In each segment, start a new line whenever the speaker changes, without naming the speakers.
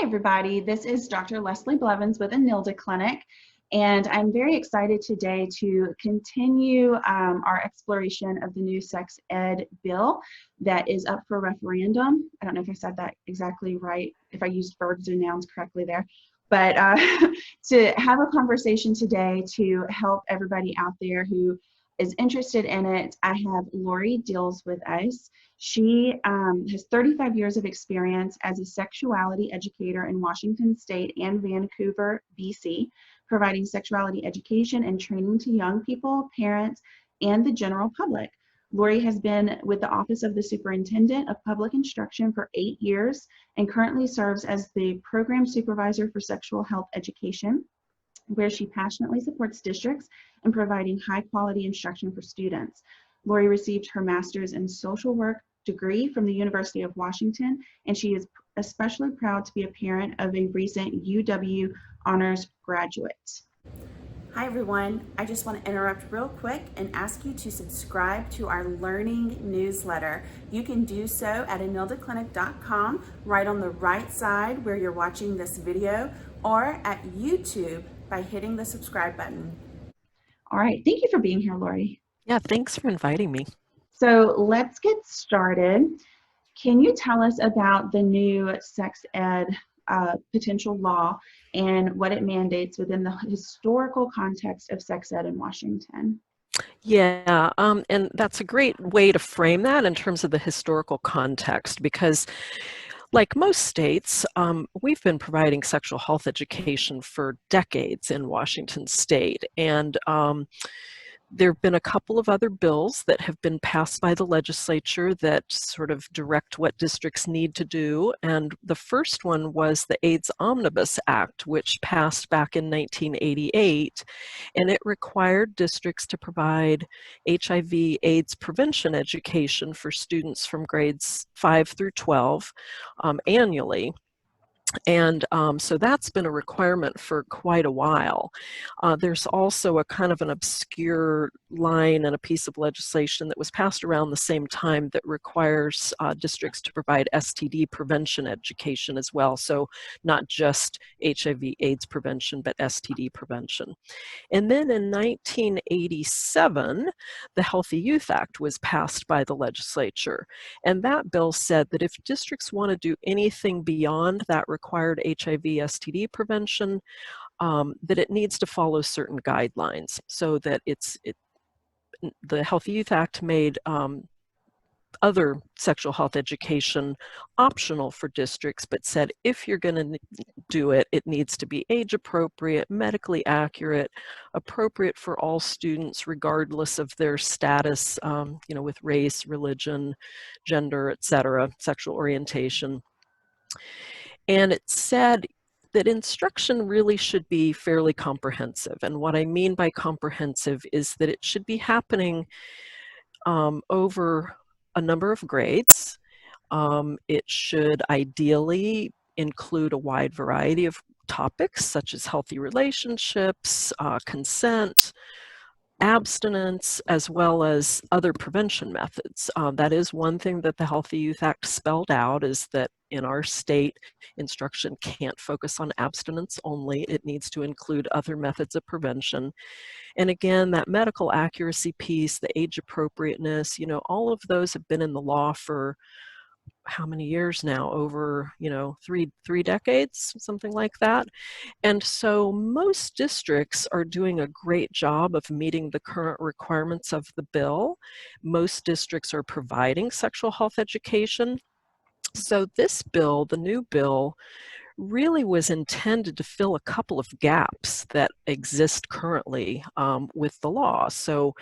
everybody. This is Dr. Leslie Blevins with Enilda Clinic, and I'm very excited today to continue our exploration of the new sex ed bill that is up for referendum. I don't know if I said that exactly right, if I used verbs or nouns correctly there, but to have a conversation today to help everybody out there who is interested in it. I have Laurie Dils with us. She has 35 years of experience as a sexuality educator in Washington State and Vancouver, BC, providing sexuality education and training to young people, parents, and the general public. Laurie has been with the Office of the Superintendent of Public Instruction for 8 years and currently serves as the Program Supervisor for Sexual Health Education, where she passionately supports districts in providing high-quality instruction for students. Laurie received her master's in social work degree from the University of Washington, and she is especially proud to be a parent of a recent UW honors graduate. Hi everyone, I just want to interrupt real quick and ask you to subscribe to our learning newsletter. You can do so at enildaclinic.com, right on the right side where you're watching this video, or at YouTube by hitting the subscribe button. All right, thank you for being here, Laurie.
Yeah, thanks for inviting me.
So let's get started. Can you tell us about the new sex ed potential law and what it mandates within the historical context of sex ed in Washington?
Yeah, and that's a great way to frame that in terms of the historical context, because like most states, we've been providing sexual health education for decades in Washington State, and there have been a couple of other bills that have been passed by the legislature that sort of direct what districts need to do. And the first one was the AIDS Omnibus Act, which passed back in 1988. And it required districts to provide HIV/AIDS prevention education for students from grades 5 through 12 annually. And so that's been a requirement for quite a while. There's also a kind of an obscure line in a piece of legislation that was passed around the same time that requires districts to provide STD prevention education as well. So not just HIV/AIDS prevention, but STD prevention. And then in 1987, the Healthy Youth Act was passed by the legislature. And that bill said that if districts want to do anything beyond that required HIV/STD prevention, that it needs to follow certain guidelines, so that the Healthy Youth Act made other sexual health education optional for districts, but said if you're going to do it, it needs to be age appropriate, medically accurate, appropriate for all students regardless of their status, with race, religion, gender, etc., sexual orientation. And it said that instruction really should be fairly comprehensive. And what I mean by comprehensive is that it should be happening over a number of grades. It should ideally include a wide variety of topics such as healthy relationships, consent, abstinence, as well as other prevention methods. That is one thing that the Healthy Youth Act spelled out, is that in our state, instruction can't focus on abstinence only. It needs to include other methods of prevention. And again, that medical accuracy piece, the age appropriateness, all of those have been in the law for how many years now? Over, three decades, something like that. And so most districts are doing a great job of meeting the current requirements of the bill. Most districts are providing sexual health education. So this bill, the new bill, really was intended to fill a couple of gaps that exist currently with the law. So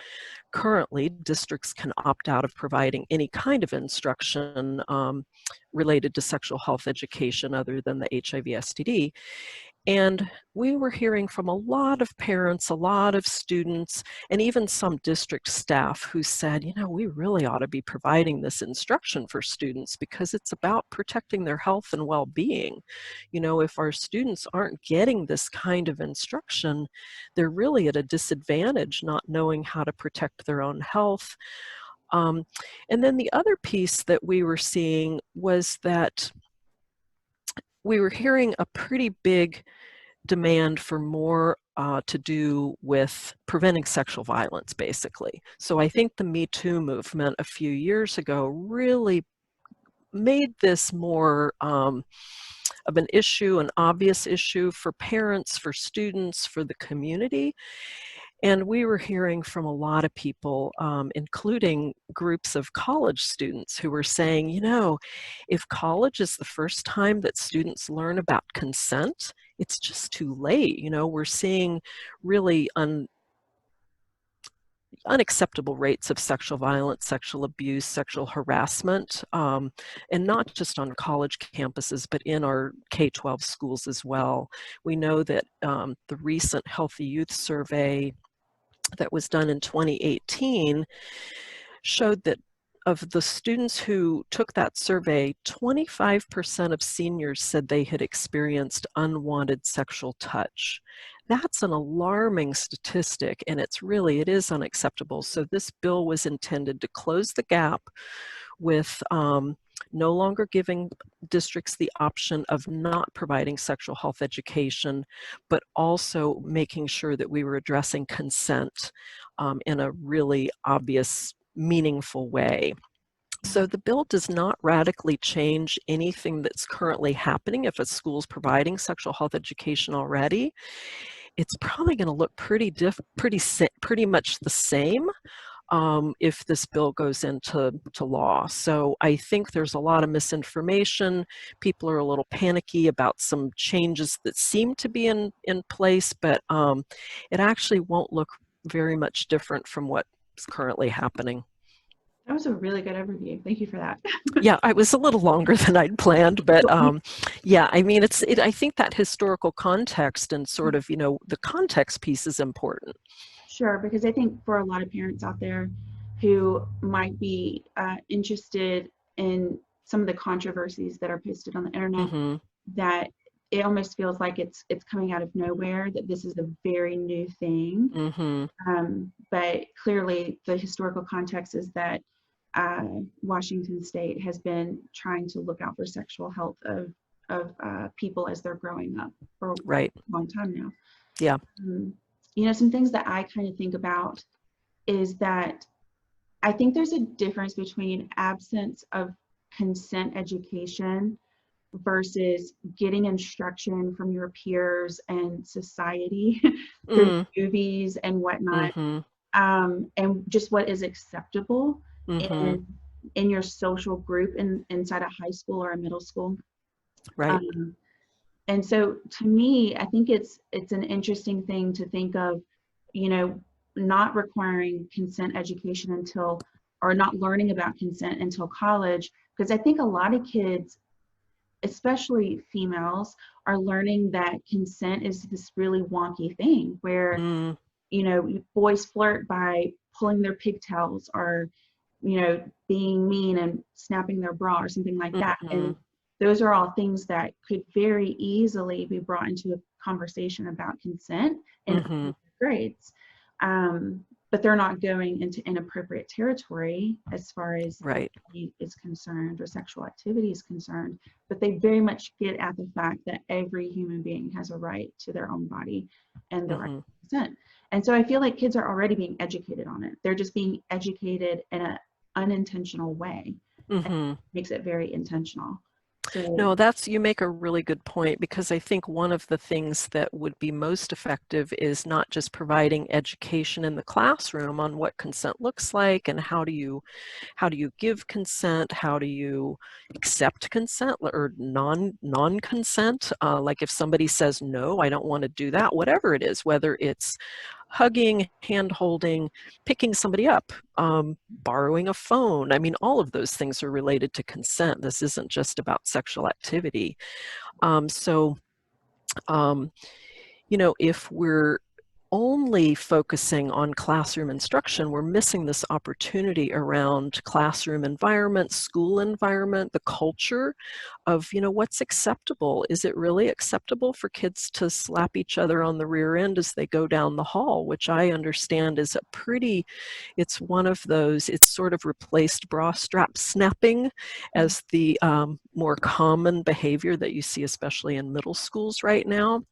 currently, districts can opt out of providing any kind of instruction related to sexual health education other than the HIV/STD. And we were hearing from a lot of parents, a lot of students, and even some district staff who said, we really ought to be providing this instruction for students because it's about protecting their health and well-being. If our students aren't getting this kind of instruction, they're really at a disadvantage not knowing how to protect their own health. And then the other piece that we were seeing was that we were hearing a pretty big demand for more to do with preventing sexual violence, basically. So I think the Me Too movement a few years ago really made this more of an issue, an obvious issue for parents, for students, for the community. And we were hearing from a lot of people, including groups of college students who were saying, you know, if college is the first time that students learn about consent, it's just too late. You know, we're seeing really unacceptable rates of sexual violence, sexual abuse, sexual harassment, and not just on college campuses, but in our K-12 schools as well. We know that the recent Healthy Youth Survey that was done in 2018 showed that of the students who took that survey, 25% of seniors said they had experienced unwanted sexual touch. That's an alarming statistic, and it is unacceptable. So this bill was intended to close the gap with no longer giving districts the option of not providing sexual health education, but also making sure that we were addressing consent in a really obvious, meaningful way. So the bill does not radically change anything that's currently happening. If a school's providing sexual health education already, it's probably going to look pretty much the same if this bill goes into law. So I think there's a lot of misinformation. People are a little panicky about some changes that seem to be in place, but it actually won't look very much different from what's currently happening.
That was a really good overview. Thank you for that.
Yeah, I was a little longer than I'd planned, but yeah, I mean, I think that historical context and sort of, you know, the context piece is important.
Sure, because I think for a lot of parents out there who might be interested in some of the controversies that are posted on the internet,
Mm-hmm.
that it almost feels like it's coming out of nowhere, that this is a very new thing.
Mm-hmm.
But clearly the historical context is that Washington State has been trying to look out for sexual health of people as they're growing up for
Right.
a long time now.
Yeah.
You know, some things that I kind of think about is that I think there's a difference between absence of consent education versus getting instruction from your peers and society through movies and whatnot, and just what is acceptable in your social group inside a high school or a middle school.
Right.
And so to me, I think it's an interesting thing to think of, you know, not requiring consent education until, or not learning about consent until college, because I think a lot of kids, especially females, are learning that consent is this really wonky thing where, you know, boys flirt by pulling their pigtails or, you know, being mean and snapping their bra or something like that. And those are all things that could very easily be brought into a conversation about consent in grades. But they're not going into inappropriate territory as far as is concerned or sexual activity is concerned, but they very much get at the fact that every human being has a right to their own body and the right to consent. And so I feel like kids are already being educated on it. They're just being educated in an unintentional way. And makes it very intentional. So,
no, you make a really good point, because I think one of the things that would be most effective is not just providing education in the classroom on what consent looks like and how do you give consent, how do you accept consent or non-consent, like if somebody says, no, I don't want to do that, whatever it is, whether it's hugging, hand-holding, picking somebody up, borrowing a phone. I mean, all of those things are related to consent. This isn't just about sexual activity. You know, if we're only focusing on classroom instruction, we're missing this opportunity around classroom environment, school environment, the culture of, what's acceptable. Is it really acceptable for kids to slap each other on the rear end as they go down the hall, which I understand is it's one of those, it's sort of replaced bra strap snapping as the more common behavior that you see, especially in middle schools right now.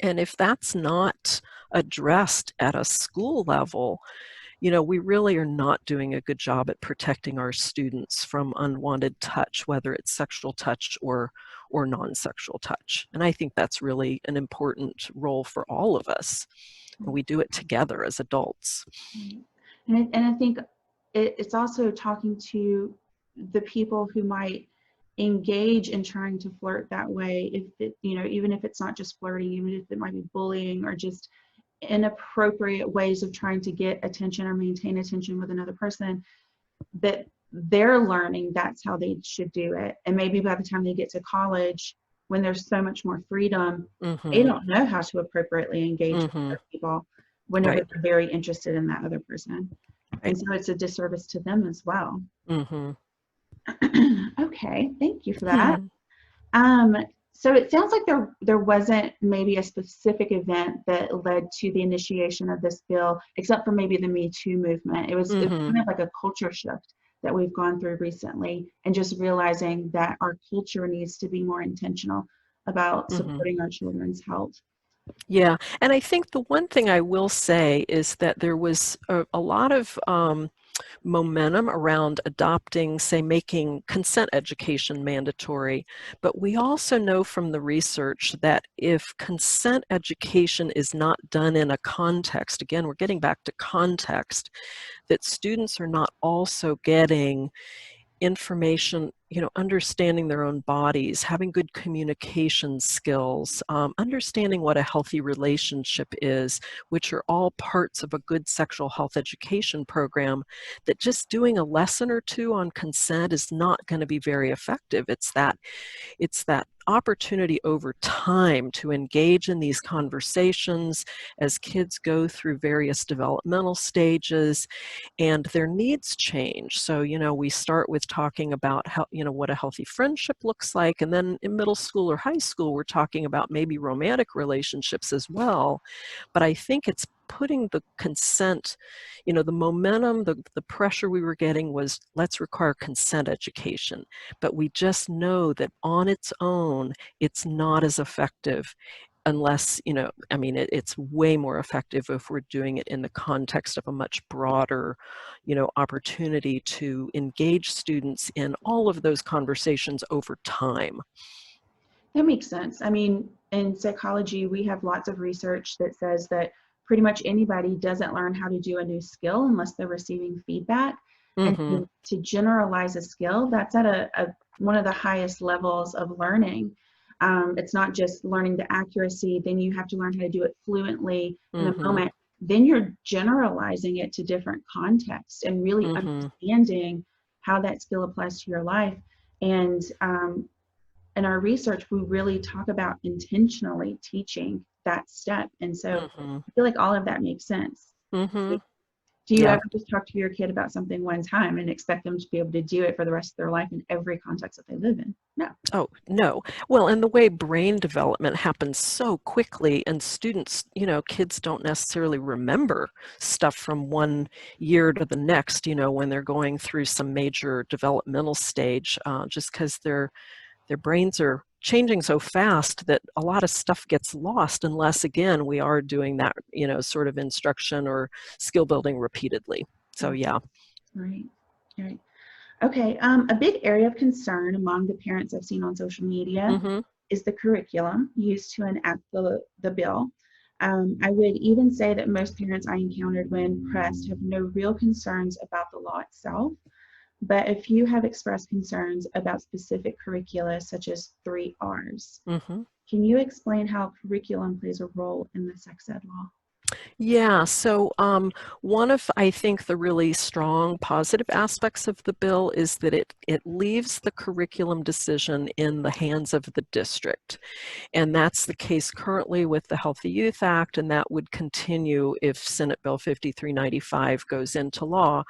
And if that's not addressed at a school level, we really are not doing a good job at protecting our students from unwanted touch, whether it's sexual touch or non-sexual touch. And I think that's really an important role for all of us. And we do it together as adults.
And I think it's also talking to the people who might engage in trying to flirt that way, if it, even if it's not just flirting, even if it might be bullying or just inappropriate ways of trying to get attention or maintain attention with another person, that they're learning that's how they should do it. And maybe by the time they get to college, when there's so much more freedom, they don't know how to appropriately engage with other people whenever they're very interested in that other person. And so it's a disservice to them as well. Okay, thank you for that. So it sounds like there wasn't maybe a specific event that led to the initiation of this bill, except for maybe the Me Too movement. It was kind of like a culture shift that we've gone through recently, and just realizing that our culture needs to be more intentional about supporting our children's health.
Yeah, and I think the one thing I will say is that there was a lot of momentum around adopting, say, making consent education mandatory. But we also know from the research that if consent education is not done in a context, again, we're getting back to context, that students are not also getting information, understanding their own bodies, having good communication skills, understanding what a healthy relationship is, which are all parts of a good sexual health education program, that just doing a lesson or two on consent is not going to be very effective. It's that opportunity over time to engage in these conversations as kids go through various developmental stages and their needs change. So, we start with talking about how, what a healthy friendship looks like. And then in middle school or high school, we're talking about maybe romantic relationships as well. But I think it's putting the consent, the momentum, the pressure we were getting was, let's require consent education. But we just know that on its own, it's not as effective unless, it's way more effective if we're doing it in the context of a much broader, opportunity to engage students in all of those conversations over time.
That makes sense. I mean, in psychology, we have lots of research that says that pretty much anybody doesn't learn how to do a new skill unless they're receiving feedback. And to generalize a skill, that's at one of the highest levels of learning. It's not just learning the accuracy, then you have to learn how to do it fluently in the moment. Then you're generalizing it to different contexts and really understanding how that skill applies to your life. And in our research, we really talk about intentionally teaching that step. And so I feel like all of that makes sense. Do you ever just talk to your kid about something one time and expect them to be able to do it for the rest of their life in every context that they live in? No.
Oh, no. Well, and the way brain development happens so quickly, and students, kids don't necessarily remember stuff from one year to the next, when they're going through some major developmental stage, just because their brains are changing so fast that a lot of stuff gets lost unless, again, we are doing that, sort of instruction or skill building repeatedly. So, yeah.
Right. Okay. A big area of concern among the parents I've seen on social media is the curriculum used to enact the bill. I would even say that most parents I encountered when pressed have no real concerns about the law itself, but a few have expressed concerns about specific curricula, such as 3 Rs. Can you explain how curriculum plays a role in the sex ed law?
Yeah, so one of, I think, the really strong positive aspects of the bill is that it leaves the curriculum decision in the hands of the district. And that's the case currently with the Healthy Youth Act, and that would continue if Senate Bill 5395 goes into law.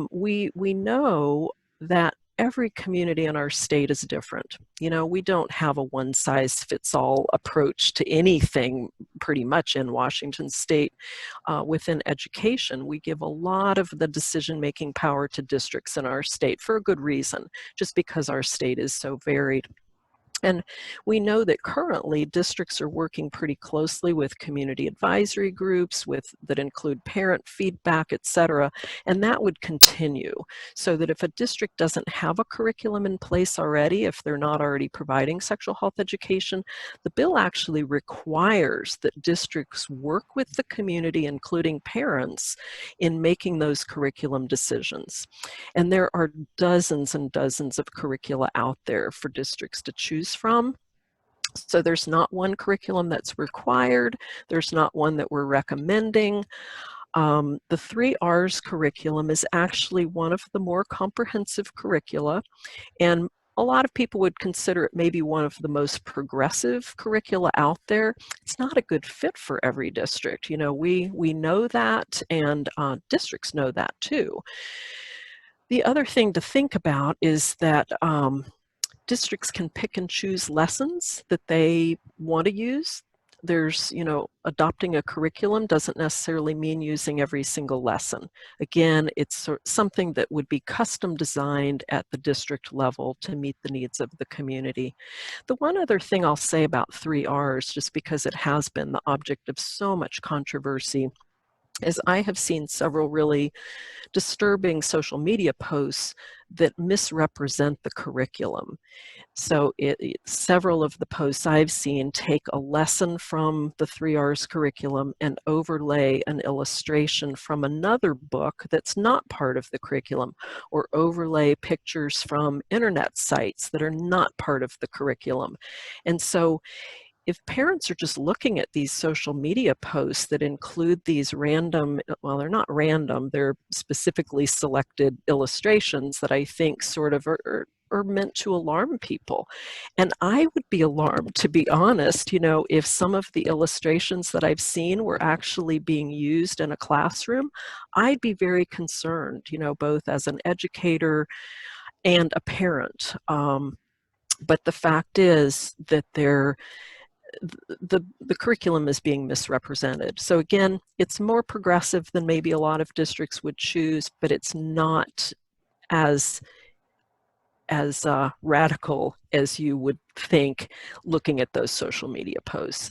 We know that every community in our state is different. You know, we don't have a one-size-fits-all approach to anything pretty much in Washington state. Within education, we give a lot of the decision-making power to districts in our state for a good reason, just because our state is so varied. And we know that currently districts are working pretty closely with community advisory groups that include parent feedback, et cetera, and that would continue. So that if a district doesn't have a curriculum in place already, if they're not already providing sexual health education, the bill actually requires that districts work with the community, including parents, in making those curriculum decisions. And there are dozens and dozens of curricula out there for districts to choose from. So there's not one curriculum that's required. There's not one that we're recommending. The 3Rs curriculum is actually one of the more comprehensive curricula, and a lot of people would consider it maybe one of the most progressive curricula out there. It's not a good fit for every district. You know, we know that, and districts know that too. The other thing to think about is that districts can pick and choose lessons that they want to use. There's, you know, adopting a curriculum doesn't necessarily mean using every single lesson. Again, it's something that would be custom designed at the district level to meet the needs of the community. The one other thing I'll say about 3Rs, just because it has been the object of so much controversy, is I have seen several really disturbing social media posts that misrepresent the curriculum. So several of the posts I've seen take a lesson from the 3Rs curriculum and overlay an illustration from another book that's not part of the curriculum, or overlay pictures from internet sites that are not part of the curriculum. And so if parents are just looking at these social media posts that include these random, well, they're not random, they're specifically selected illustrations that I think sort of are meant to alarm people. And I would be alarmed, to be honest, you know, if some of the illustrations that I've seen were actually being used in a classroom. I'd be very concerned, you know, both as an educator and a parent. But the fact is that the curriculum is being misrepresented. So again, it's more progressive than maybe a lot of districts would choose, but it's not as radical as you would think looking at those social media posts.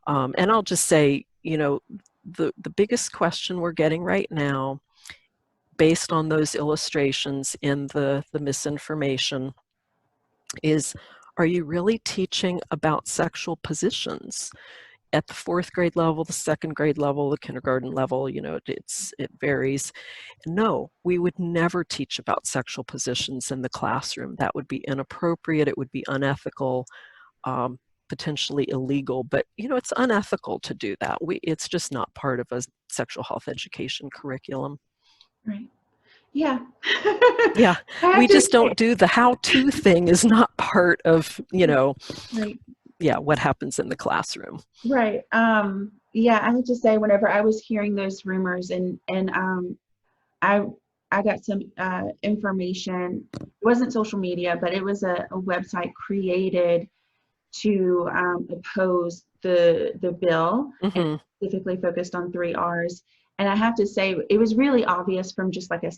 And I'll just say, you know, the biggest question we're getting right now, based on those illustrations in the misinformation, is, are you really teaching about sexual positions at the 4th grade level, the 2nd grade level, the kindergarten level? You know, it varies. No, we would never teach about sexual positions in the classroom. That would be inappropriate. It would be unethical, potentially illegal. But you know, it's unethical to do that. It's just not part of a sexual health education curriculum.
Right. Yeah.
Yeah, we just don't do the how-to thing. Is not part of, you know,
right.
Yeah, what happens in the classroom.
Right. Yeah, I have to say, whenever I was hearing those rumors, and I got some information. It wasn't social media, but it was a website created to oppose the bill, and specifically focused on 3Rs. And I have to say, it was really obvious from just like a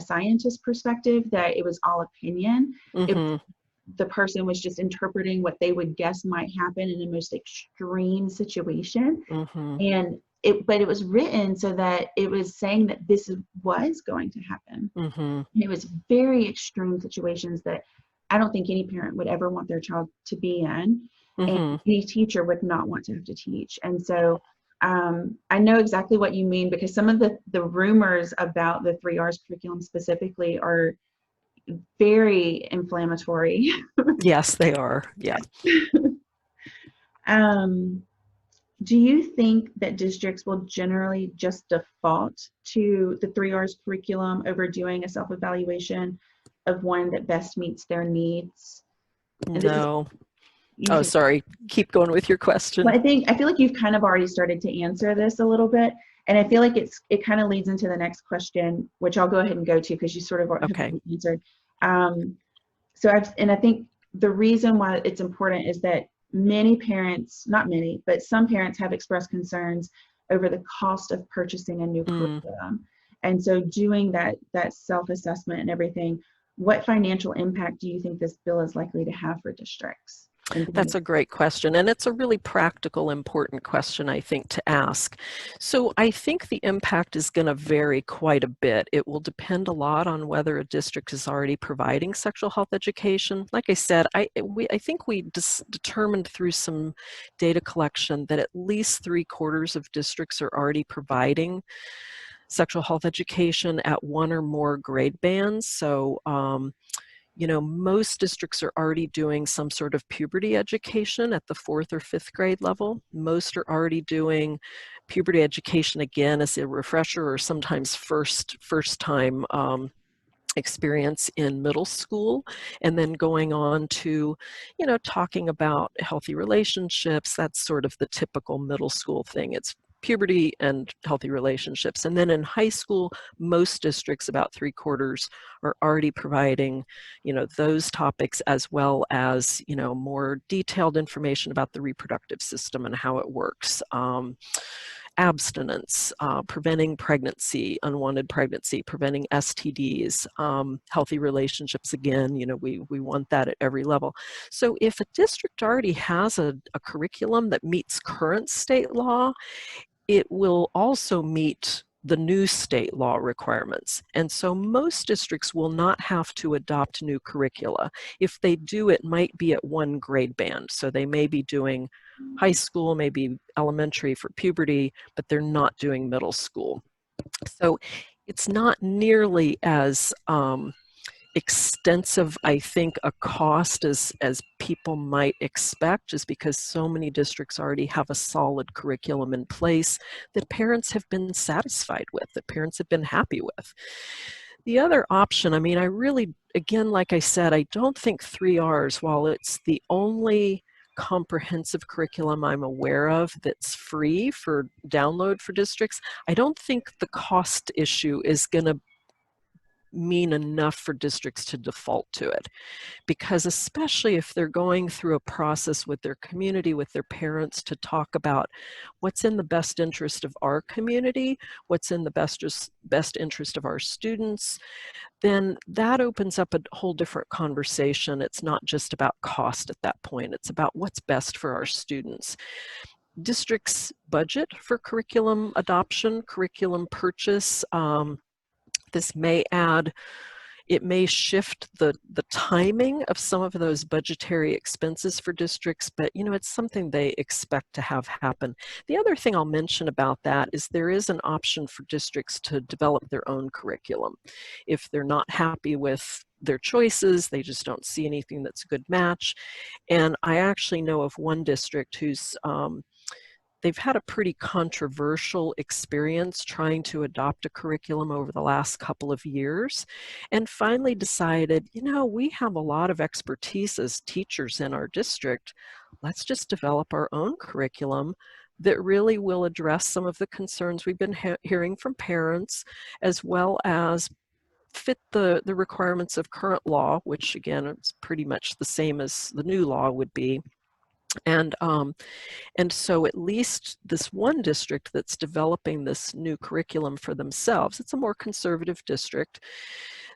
scientist perspective that it was all opinion. The person was just interpreting what they would guess might happen in the most extreme situation. But it was written so that it was saying that this was going to happen. And it was very extreme situations that I don't think any parent would ever want their child to be in. And any teacher would not want to have to teach. And so I know exactly what you mean, because some of the rumors about the 3Rs curriculum specifically are very inflammatory.
Yes, they are. Yeah.
Do you think that districts will generally just default to the 3 R's curriculum over doing a self-evaluation of one that best meets their needs? And this is,
No.
you
Oh,
can,
sorry. Keep going with your question.
well, I feel like you've kind of already started to answer this a little bit, and I feel like it kind of leads into the next question, which I'll go ahead and go to because you sort of have
Okay.
answered. Um, I think the reason why it's important is that many parents, not many, but some parents have expressed concerns over the cost of purchasing a new
Mm.
curriculum. And so doing that self-assessment and everything, what financial impact do you think this bill is likely to have for districts?
That's a great question, and it's a really practical, important question, I think, to ask. So I think the impact is going to vary quite a bit. It will depend a lot on whether a district is already providing sexual health education. Like I said, I think we determined through some data collection that at least 3/4 of districts are already providing sexual health education at one or more grade bands. So most districts are already doing some sort of puberty education at the 4th or 5th grade level. Most are already doing puberty education again as a refresher or sometimes first time experience in middle school, and then going on to, talking about healthy relationships. That's sort of the typical middle school thing. It's puberty and healthy relationships. And then in high school, most districts, about 3/4, are already providing, those topics as well as, more detailed information about the reproductive system and how it works. Abstinence, preventing pregnancy, unwanted pregnancy, preventing STDs, healthy relationships. Again, we want that at every level. So if a district already has a curriculum that meets current state law, it will also meet the new state law requirements. And so most districts will not have to adopt new curricula. If they do, it might be at one grade band. So they may be doing high school, maybe elementary for puberty, but they're not doing middle school. So it's not nearly as extensive, I think, a cost as people might expect, just because so many districts already have a solid curriculum in place that parents have been satisfied with, that parents have been happy with. The other option, I mean, I really, again, like I said, I don't think 3Rs, while it's the only comprehensive curriculum I'm aware of that's free for download for districts, I don't think the cost issue is going to mean enough for districts to default to it, because especially if they're going through a process with their community, with their parents, to talk about what's in the best interest of our community, what's in the best interest of our students, then that opens up a whole different conversation. It's not just about cost at that point, it's about what's best for our students. Districts budget for curriculum adoption, curriculum purchase. This may add, it may shift the timing of some of those budgetary expenses for districts, but it's something they expect to have happen. The other thing I'll mention about that is there is an option for districts to develop their own curriculum. If they're not happy with their choices, they just don't see anything that's a good match. And I actually know of one district who's they've had a pretty controversial experience trying to adopt a curriculum over the last couple of years, and finally decided, we have a lot of expertise as teachers in our district. Let's just develop our own curriculum that really will address some of the concerns we've been hearing from parents, as well as fit the requirements of current law, which again is pretty much the same as the new law would be. And so at least this one district that's developing this new curriculum for themselves, it's a more conservative district,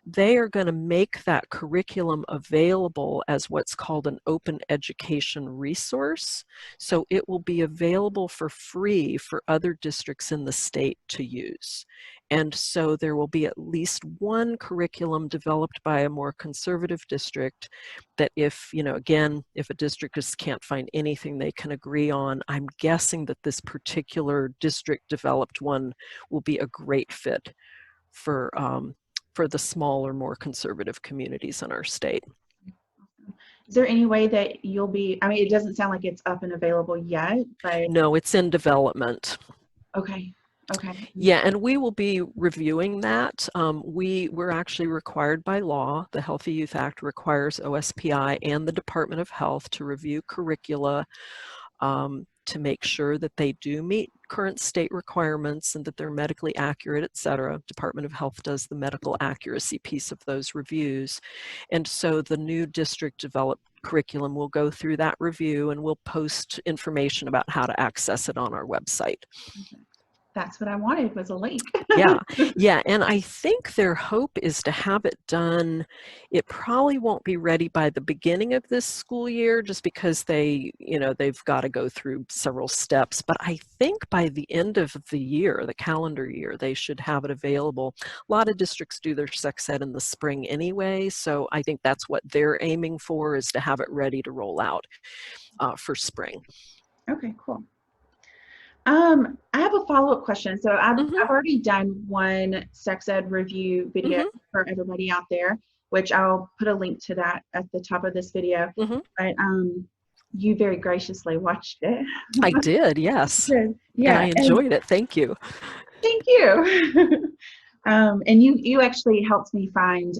they are going to make that curriculum available as what's called an open education resource. So it will be available for free for other districts in the state to use. And so there will be at least one curriculum developed by a more conservative district that again, if a district just can't find anything they can agree on, I'm guessing that this particular district developed one will be a great fit for the smaller, more conservative communities in our state.
Is there any way that you'll be, I mean, it doesn't sound like it's up and available yet, but
No, it's in development.
okay. Okay.
Yeah, and we will be reviewing that. We're actually required by law. The Healthy Youth Act requires OSPI and the Department of Health to review curricula to make sure that they do meet current state requirements and that they're medically accurate, et cetera. Department of Health does the medical accuracy piece of those reviews. And so the new district developed curriculum will go through that review, and we'll post information about how to access it on our website.
That's what I wanted, was a link.
Yeah, yeah, and I think their hope is to have it done. It probably won't be ready by the beginning of this school year, just because they've got to go through several steps. But I think by the end of the year, the calendar year, they should have it available. A lot of districts do their sex ed in the spring anyway, so I think that's what they're aiming for, is to have it ready to roll out for spring.
Okay, cool. I have a follow-up question. So I've already done one sex ed review video for everybody out there, which I'll put a link to that at the top of this video. But you very graciously watched it.
I did, yes.
Yeah,
and I enjoyed it. Thank you.
Thank you. And you actually helped me find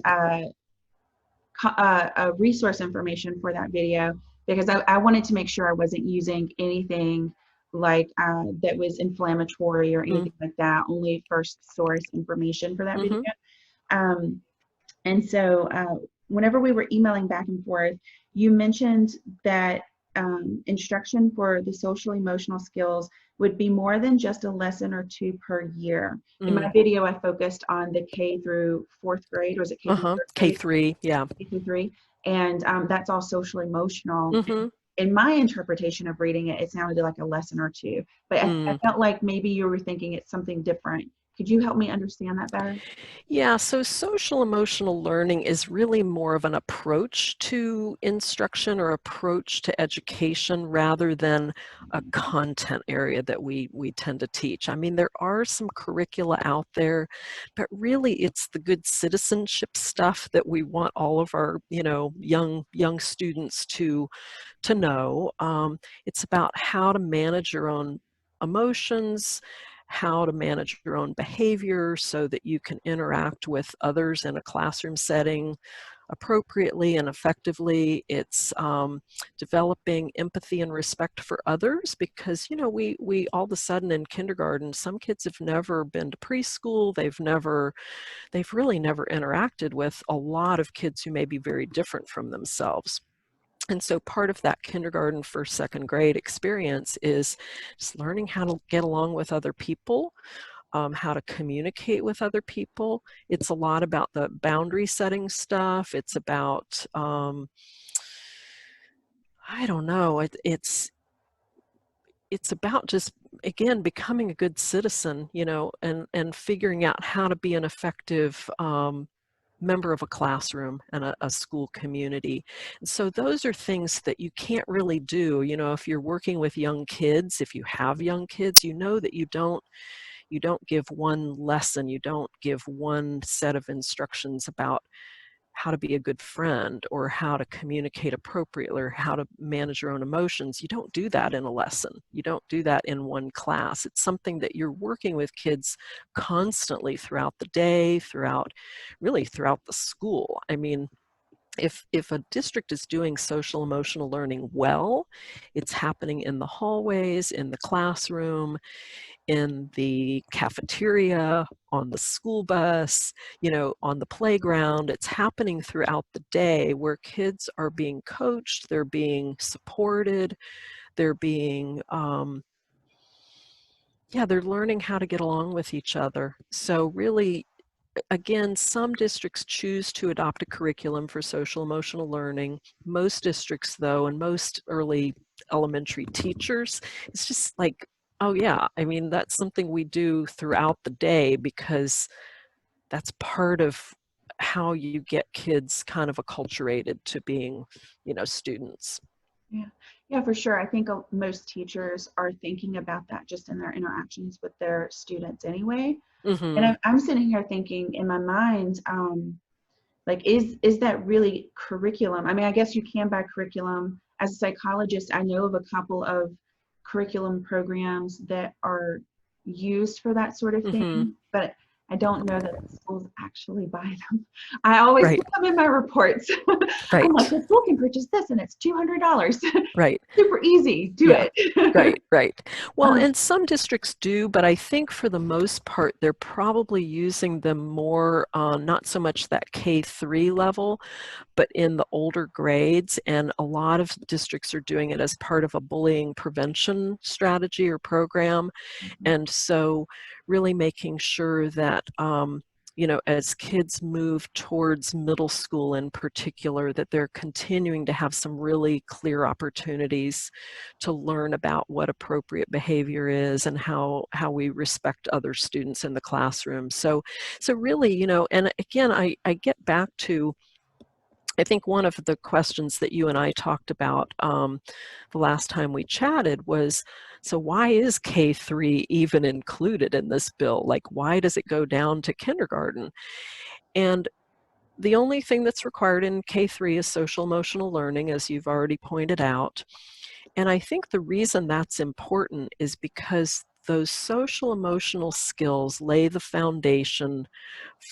resource information for that video, because I wanted to make sure I wasn't using anything like that was inflammatory or anything like that, only first source information for that video. And so whenever we were emailing back and forth, you mentioned that instruction for the social emotional skills would be more than just a lesson or two per year. In my video, I focused on the K through 4th grade, or is it K through 3rd grade?
K3, yeah.
K through 3, and that's all social emotional. In my interpretation of reading it, it sounded like a lesson or two, but I felt like maybe you were thinking it's something different. Could you help me understand that better?
Yeah, so social emotional learning is really more of an approach to instruction or approach to education rather than a content area that we tend to teach. I mean, there are some curricula out there, but really it's the good citizenship stuff that we want all of our, young students to know. It's about how to manage your own emotions, how to manage your own behavior so that you can interact with others in a classroom setting appropriately and effectively. It's developing empathy and respect for others, because we all of a sudden in kindergarten, some kids have never been to preschool, they've really never interacted with a lot of kids who may be very different from themselves. And so part of that kindergarten, 1st, 2nd grade experience is just learning how to get along with other people, how to communicate with other people. It's a lot about the boundary setting stuff. It's about, I don't know, it's about just, again, becoming a good citizen, and figuring out how to be an effective member of a classroom and a school community. And so those are things that you can't really do, if you're working with young kids, if you have young kids, that you don't give one lesson, you don't give one set of instructions about how to be a good friend or how to communicate appropriately or how to manage your own emotions. You don't do that in a lesson. You don't do that in one class. It's something that you're working with kids constantly throughout the day, throughout the school. I mean, if a district is doing social emotional learning well, it's happening in the hallways, in the classroom, in the cafeteria, on the school bus, on the playground. It's happening throughout the day where kids are being coached, they're being supported, they're being, they're learning how to get along with each other. So really, again, some districts choose to adopt a curriculum for social emotional learning. Most districts, though, and most early elementary teachers, it's just like, oh yeah, I mean, that's something we do throughout the day because that's part of how you get kids kind of acculturated to being, students.
Yeah, for sure. I think most teachers are thinking about that just in their interactions with their students anyway. And I'm sitting here thinking in my mind, Like, is that really curriculum? I mean, I guess you can buy curriculum. As a psychologist, I know of a couple of curriculum programs that are used for that sort of
Mm-hmm.
thing, but I don't know that the schools actually buy them. I always
Right.
put them in my reports. I'm like,
Right.
the school can purchase this and it's $200.
Right.
Super easy. Do
Yeah.
it.
Right, right. Well,
Um,
and some districts do, but I think for the most part, they're probably using them more, not so much that K-3 level, but in the older grades. And a lot of districts are doing it as part of a bullying prevention strategy or program. And so really making sure that, you know, as kids move towards middle school in particular, that they're continuing to have some really clear opportunities to learn about what appropriate behavior is and how we respect other students in the classroom. So really, you know, and again, I get back to, I think one of the questions that you and I talked about the last time we chatted was, so why is K-3 even included in this bill? Like, why does it go down to kindergarten? And the only thing that's required in K-3 is social emotional learning, as you've already pointed out. And I think the reason that's important is because those social emotional skills lay the foundation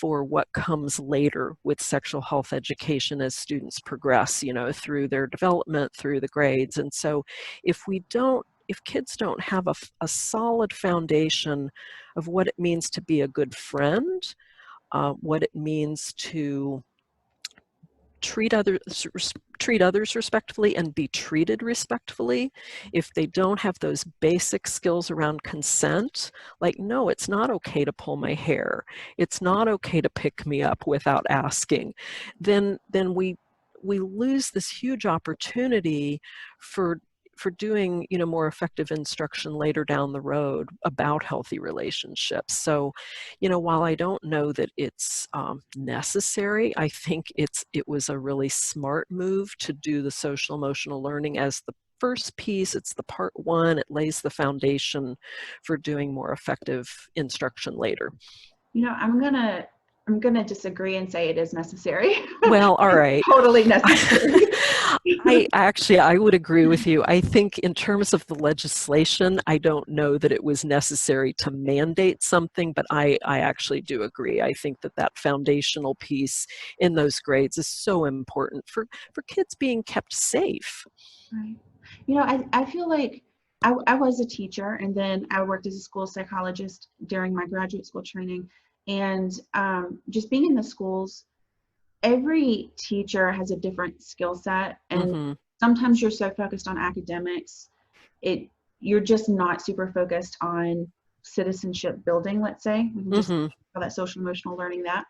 for what comes later with sexual health education as students progress, you know, through their development, through the grades. And so if kids don't have a solid foundation of what it means to be a good friend, what it means to treat others respectfully and be treated respectfully, if they don't have those basic skills around consent, like, no, it's not okay to pull my hair, it's not okay to pick me up without asking, then we lose this huge opportunity for doing, you know, more effective instruction later down the road about healthy relationships. So, you know, while I don't know that it's necessary, I think it was a really smart move to do the social emotional learning as the first piece. It's the part one. It lays the foundation for doing more effective instruction later.
You know, I'm gonna disagree and say it is necessary.
Well, all
It's
right.
totally necessary.
I would agree with you. I think in terms of the legislation, I don't know that it was necessary to mandate something, but I actually do agree. I think that that foundational piece in those grades is so important for kids being kept safe.
Right. You know, I feel like I was a teacher and then I worked as a school psychologist during my graduate school training. And just being in the schools, every teacher has a different skill set. And
Mm-hmm.
sometimes you're so focused on academics, you're just not super focused on citizenship building, let's say. We can just
Mm-hmm.
call that social emotional learning that.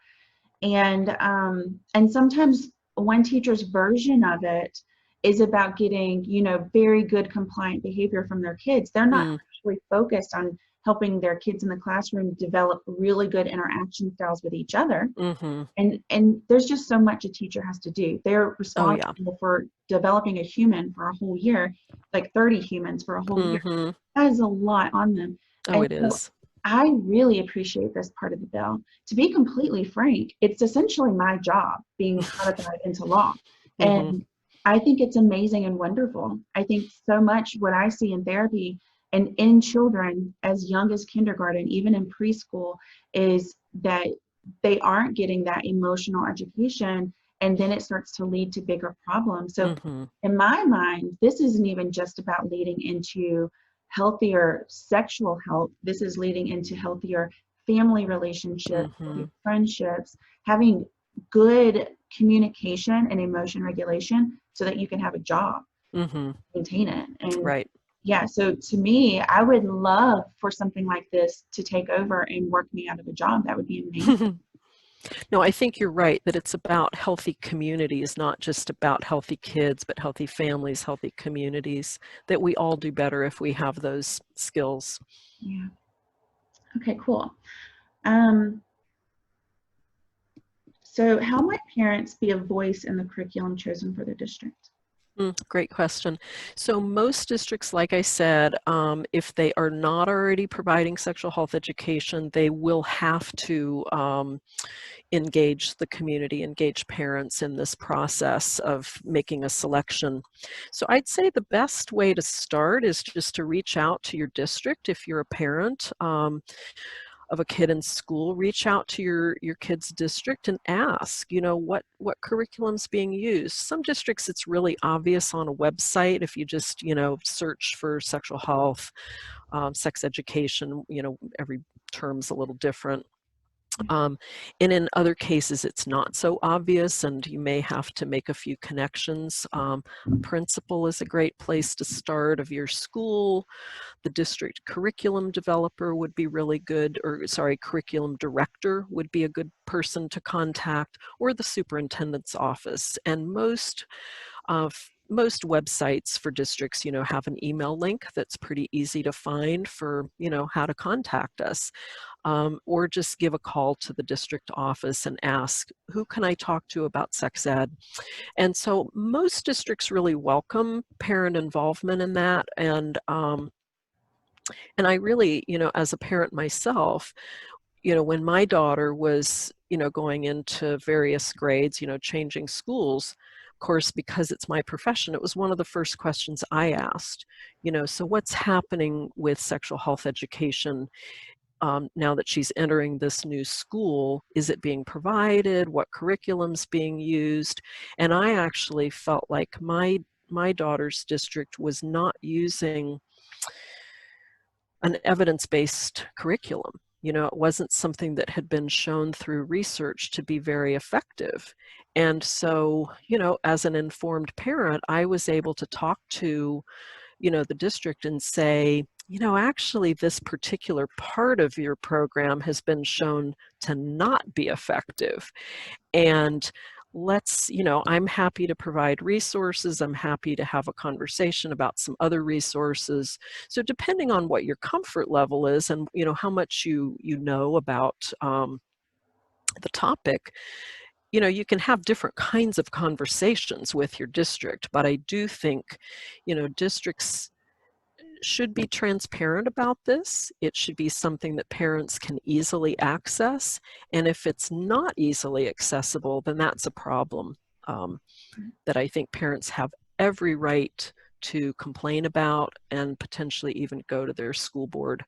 And sometimes one teacher's version of it is about getting, you know, very good compliant behavior from their kids. They're not actually focused on helping their kids in the classroom develop really good interaction styles with each other.
Mm-hmm.
And there's just so much a teacher has to do. They're
Oh yeah.
responsible for developing a human for a whole year, like 30 humans for a whole year.
Mm-hmm.
That is a lot on them.
Oh,
And
it
so
is.
I really appreciate this part of the bill. To be completely frank, it's essentially my job being codified into law.
Mm-hmm.
And I think it's amazing and wonderful. I think so much what I see in therapy and in children as young as kindergarten, even in preschool, is that they aren't getting that emotional education. And then it starts to lead to bigger problems. So,
Mm-hmm.
in my mind, this isn't even just about leading into healthier sexual health. This is leading into healthier family relationships,
Mm-hmm.
friendships, having good communication and emotion regulation so that you can have a job,
Mm-hmm.
maintain it. And
Right.
yeah, so to me, I would love for something like this to take over and work me out of a job. That would be amazing.
No, I think you're right that it's about healthy communities, not just about healthy kids, but healthy families, healthy communities, that we all do better if we have those skills.
Yeah. Okay, cool. Um, so how might parents be a voice in the curriculum chosen for their district?
Great question. So most districts, like I said, if they are not already providing sexual health education, they will have to engage the community, engage parents in this process of making a selection. So I'd say the best way to start is just to reach out to your district if you're a parent. Of a kid in school, reach out to your kid's district and ask, what curriculum's being used. Some districts it's really obvious on a website if you just, search for sexual health, sex education, every term's a little different. And in other cases, it's not so obvious, and you may have to make a few connections. Principal is a great place to start of your school. The district curriculum developer would be really good, or sorry, curriculum director would be a good person to contact, or the superintendent's office. And most websites for districts, have an email link that's pretty easy to find for, how to contact us. Or just give a call to the district office and ask, who can I talk to about sex ed? And so most districts really welcome parent involvement in that. And I really, as a parent myself, when my daughter was, going into various grades, changing schools, of course, because it's my profession, it was one of the first questions I asked, so what's happening with sexual health education now that she's entering this new school? Is it being provided? What curriculum's being used? And I actually felt like my daughter's district was not using an evidence-based curriculum. It wasn't something that had been shown through research to be very effective. And so, as an informed parent, I was able to talk to, the district and say, actually this particular part of your program has been shown to not be effective. And I'm happy to provide resources. I'm happy to have a conversation about some other resources. So depending on what your comfort level is and, how much you know about the topic, you can have different kinds of conversations with your district. But I do think, districts should be transparent about this. It should be something that parents can easily access. And if it's not easily accessible, then that's a problem that I think parents have every right to complain about and potentially even go to their school board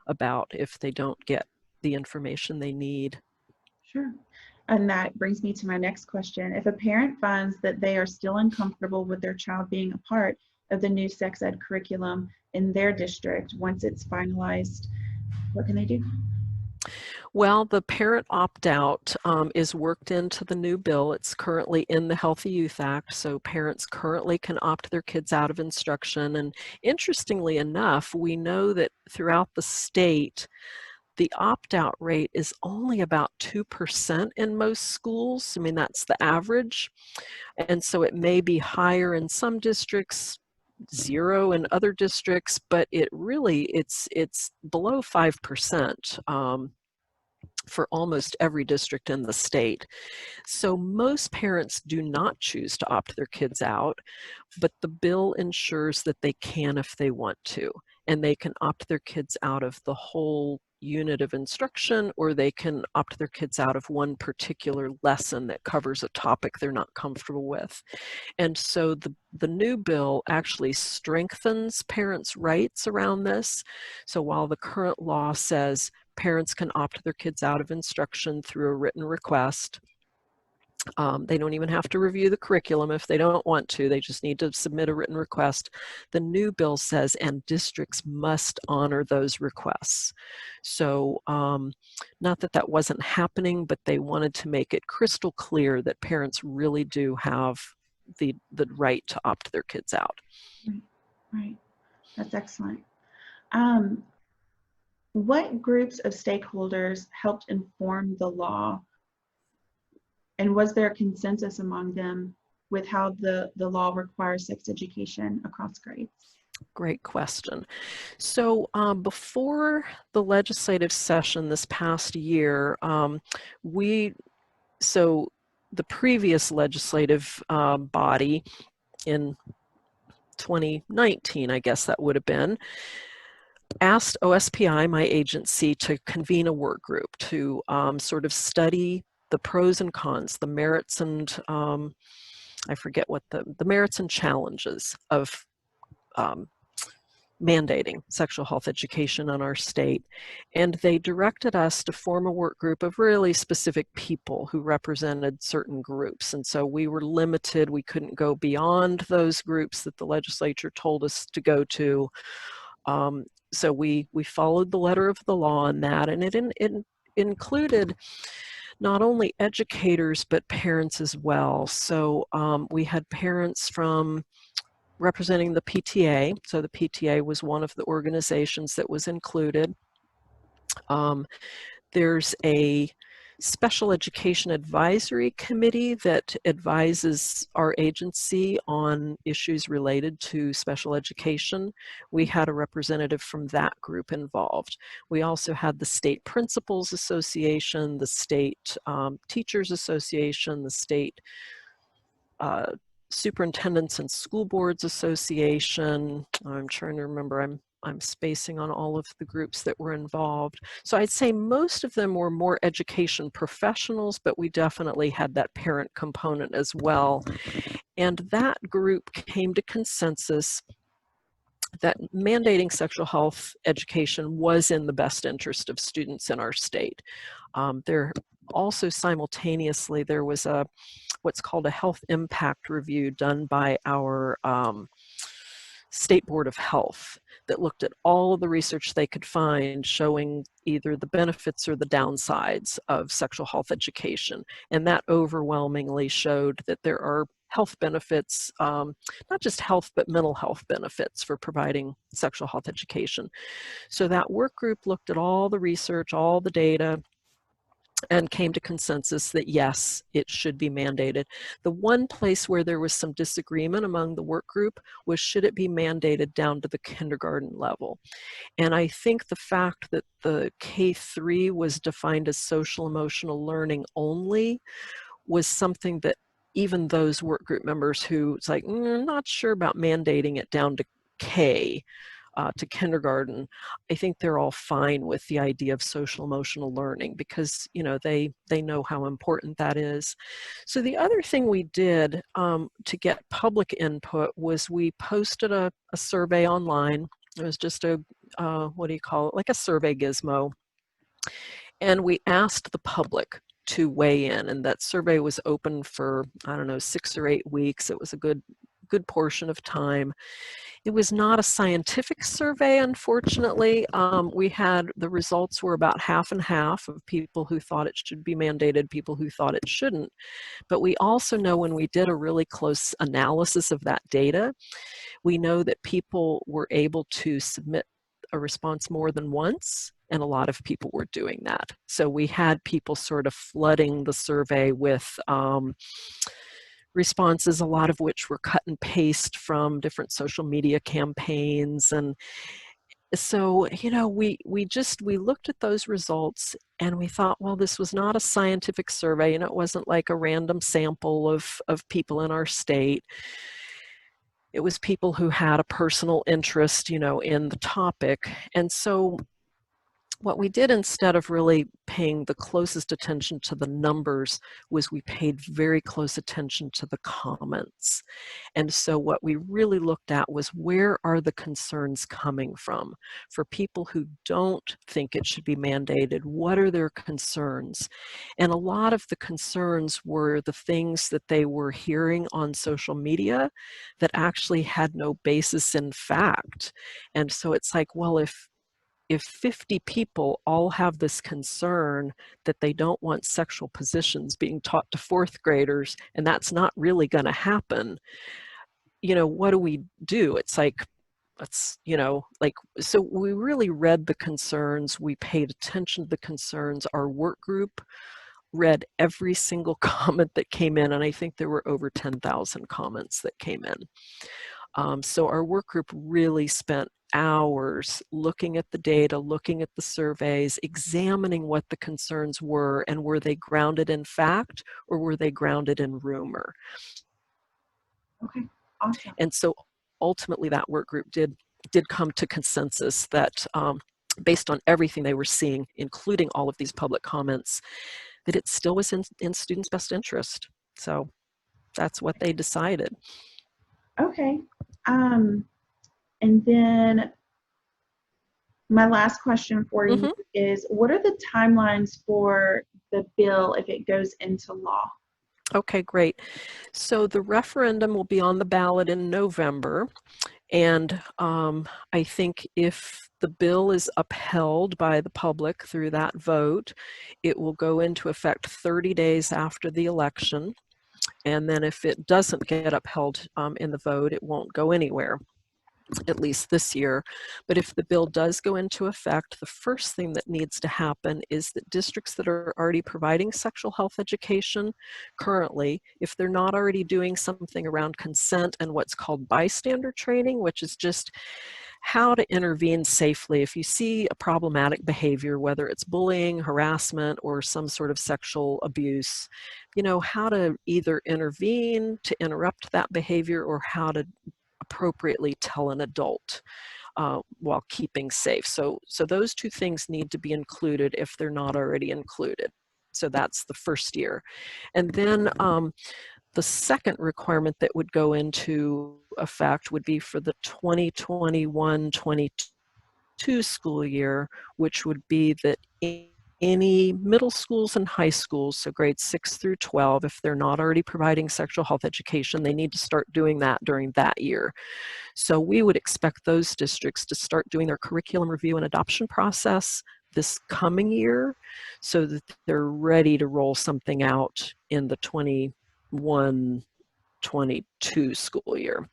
about if they don't get the information they need.
Sure. And that brings me to my next question. If a parent finds that they are still uncomfortable with their child being a part of the new sex ed curriculum in their district once it's finalized, what can they do?
Well, the parent opt-out is worked into the new bill. It's currently in the Healthy Youth Act, so parents currently can opt their kids out of instruction. And interestingly enough, we know that throughout the state, the opt-out rate is only about 2% in most schools. I mean, that's the average. And so it may be higher in some districts, 0 in other districts, but it's below 5% for almost every district in the state. So most parents do not choose to opt their kids out, but the bill ensures that they can if they want to, and they can opt their kids out of the whole unit of instruction, or they can opt their kids out of one particular lesson that covers a topic they're not comfortable with. And so the new bill actually strengthens parents' rights around this. So while the current law says parents can opt their kids out of instruction through a written request, they don't even have to review the curriculum if they don't want to. They just need to submit a written request. The new bill says, and districts must honor those requests. So not that that wasn't happening, but they wanted to make it crystal clear that parents really do have the right to opt their kids out.
Right. That's excellent. What groups of stakeholders helped inform the law? And was there a consensus among them with how the law requires sex education across grades?
Great question. So before the legislative session this past year, the previous legislative body in 2019, I guess that would have been, asked OSPI, my agency, to convene a work group to sort of study the pros and cons, the merits and I forget what the merits and challenges of mandating sexual health education in our state. And they directed us to form a work group of really specific people who represented certain groups. And so we were limited. We couldn't go beyond those groups that the legislature told us to go to. So we followed the letter of the law on that, and it included not only educators, but parents as well. So we had parents from representing the PTA. So the PTA was one of the organizations that was included. There's a special education advisory committee that advises our agency on issues related to special education. We had a representative from that group involved. We also had the State Principals Association, the State Teachers Association, the State Superintendents and School Boards Association. I'm trying to remember, I'm spacing on all of the groups that were involved. So I'd say most of them were more education professionals, but we definitely had that parent component as well. And that group came to consensus that mandating sexual health education was in the best interest of students in our state. There also simultaneously, there was what's called a health impact review done by our State Board of Health that looked at all of the research they could find showing either the benefits or the downsides of sexual health education. And that overwhelmingly showed that there are health benefits, not just health, but mental health benefits for providing sexual health education. So that work group looked at all the research, all the data, and came to consensus that yes, it should be mandated. The one place where there was some disagreement among the work group was should it be mandated down to the kindergarten level. And I think the fact that the K-3 was defined as social emotional learning only was something that even those work group members who it's like, not sure about mandating it down to K, to kindergarten, I think they're all fine with the idea of social emotional learning because they know how important that is. So the other thing we did to get public input was we posted a survey online. It was just a what do you call it, like a survey gizmo, and we asked the public to weigh in, and that survey was open for, I don't know, 6 or 8 weeks. It was a good portion of time. It was not a scientific survey, unfortunately. We had, the results were about half and half of people who thought it should be mandated, people who thought it shouldn't. But we also know when we did a really close analysis of that data, we know that people were able to submit a response more than once, and a lot of people were doing that. So we had people sort of flooding the survey with responses, a lot of which were cut and paste from different social media campaigns. And so, we looked at those results and we thought, well, this was not a scientific survey, and it wasn't like a random sample of people in our state. It was people who had a personal interest, in the topic. And so what we did, instead of really paying the closest attention to the numbers, was we paid very close attention to the comments. And so what we really looked at was, where are the concerns coming from? For people who don't think it should be mandated, what are their concerns? And a lot of the concerns were the things that they were hearing on social media that actually had no basis in fact. And so it's like, well, if 50 people all have this concern that they don't want sexual positions being taught to 4th graders, and that's not really going to happen, what do we do? It's like, so we really read the concerns, we paid attention to the concerns. Our work group read every single comment that came in, and I think there were over 10,000 comments that came in. So our work group really spent hours looking at the data, looking at the surveys, examining what the concerns were, and were they grounded in fact or were they grounded in rumor?
Okay. Awesome.
And so ultimately that work group did come to consensus that based on everything they were seeing, including all of these public comments, that it still was in students' best interest. So that's what they decided.
Okay. And then my last question for you is, what are the timelines for the bill if it goes into law?
Okay, great. So the referendum will be on the ballot in November. And I think if the bill is upheld by the public through that vote, it will go into effect 30 days after the election. And then if it doesn't get upheld in the vote, it won't go anywhere, at least this year. But if the bill does go into effect, the first thing that needs to happen is that districts that are already providing sexual health education currently, if they're not already doing something around consent and what's called bystander training, which is just how to intervene safely if you see a problematic behavior, whether it's bullying, harassment, or some sort of sexual abuse, you know, how to either intervene to interrupt that behavior or how to appropriately tell an adult while keeping safe. So those two things need to be included if they're not already included. So that's the first year. And then the second requirement that would go into effect would be for the 2021-22 school year, which would be that any middle schools and high schools, so grades 6 through 12, if they're not already providing sexual health education, they need to start doing that during that year. So we would expect those districts to start doing their curriculum review and adoption process this coming year so that they're ready to roll something out in the 21-22 school year.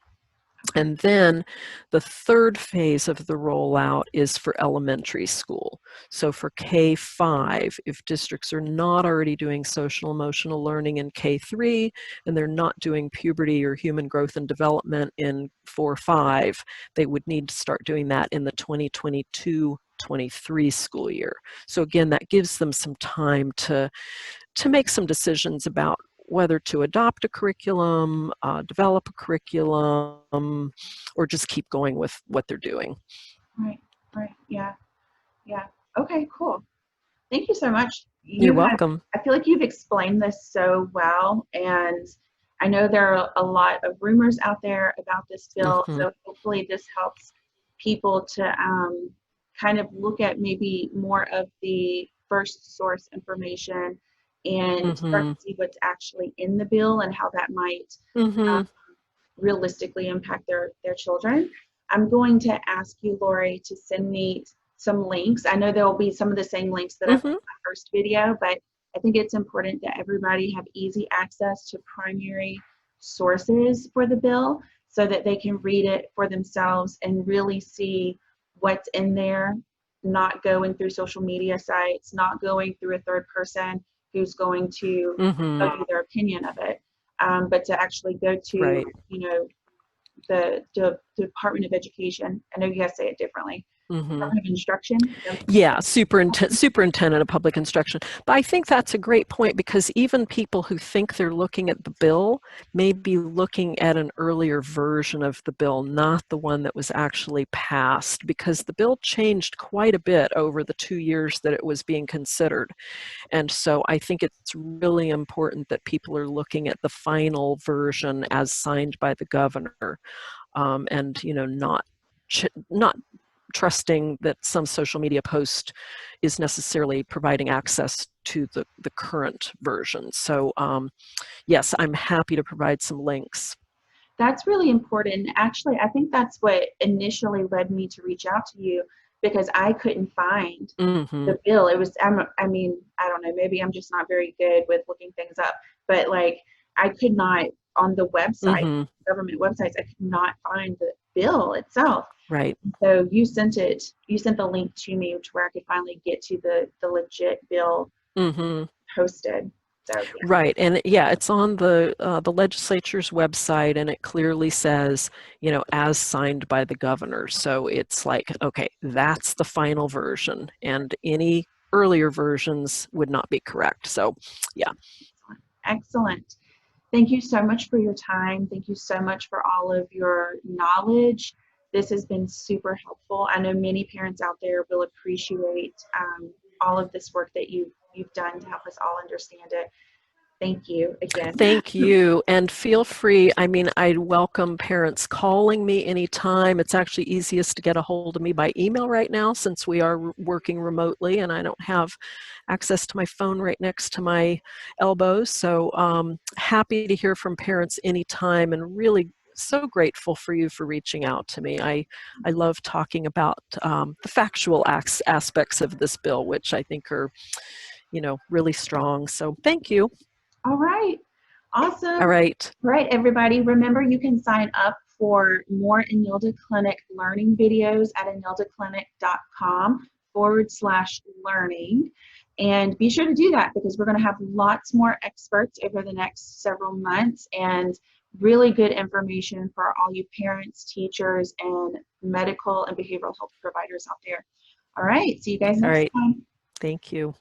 And then the third phase of the rollout is for elementary school. So for K-5, if districts are not already doing social emotional learning in K-3 and they're not doing puberty or human growth and development in 4-5, they would need to start doing that in the 2022-23 school year. So again, that gives them some time to make some decisions about whether to adopt a curriculum, develop a curriculum, or just keep going with what they're doing.
Right, yeah. Okay, cool. Thank you so much.
You're welcome.
I feel like you've explained this so well, and I know there are a lot of rumors out there about this bill, so hopefully this helps people to kind of look at maybe more of the first source information and start to see what's actually in the bill and how that might realistically impact their children. I'm going to ask you, Laurie, to send me some links. I know there will be some of the same links that I put in my first video, but I think it's important that everybody have easy access to primary sources for the bill so that they can read it for themselves and really see what's in there, not going through social media sites, not going through a third person who's going to tell you their opinion of it, but to actually go to, you know, the Department of Education. I know you guys say it differently. Department of Instruction?
Yeah, superintendent of public instruction. But I think that's a great point because even people who think they're looking at the bill may be looking at an earlier version of the bill, not the one that was actually passed, because the bill changed quite a bit over the 2 years that it was being considered. And so I think it's really important that people are looking at the final version as signed by the governor, and you know, not trusting that some social media post is necessarily providing access to the current version. So yes, I'm happy to provide some links.
That's really important. Actually, I think that's what initially led me to reach out to you, because I couldn't find the bill. It was, I mean, I don't know, maybe I'm just not very good with looking things up, but like I could not, on the website, government websites, I could not find the bill itself.
Right.
So you sent the link to me to where I could finally get to the legit bill posted. So, yeah.
Right, and yeah, it's on the legislature's website, and it clearly says, you know, as signed by the governor. So it's like, okay, that's the final version, and any earlier versions would not be correct. So, yeah.
Excellent. Thank you so much for your time. Thank you so much for all of your knowledge. This has been super helpful. I know many parents out there will appreciate all of this work that you've done to help us all understand it. Thank you again.
Thank you, and feel free. I mean, I welcome parents calling me anytime. It's actually easiest to get a hold of me by email right now since we are working remotely and I don't have access to my phone right next to my elbow. So happy to hear from parents anytime, and really so grateful for you for reaching out to me. I love talking about the factual aspects of this bill, which I think are, really strong. So thank you.
All right. Awesome.
All right.
All right, everybody. Remember, you can sign up for more Enilda Clinic learning videos at enildaclinic.com/learning. And be sure to do that because we're going to have lots more experts over the next several months and really good information for all you parents, teachers, and medical and behavioral health providers out there. All right. See you guys
All
next
right.
time.
Thank you.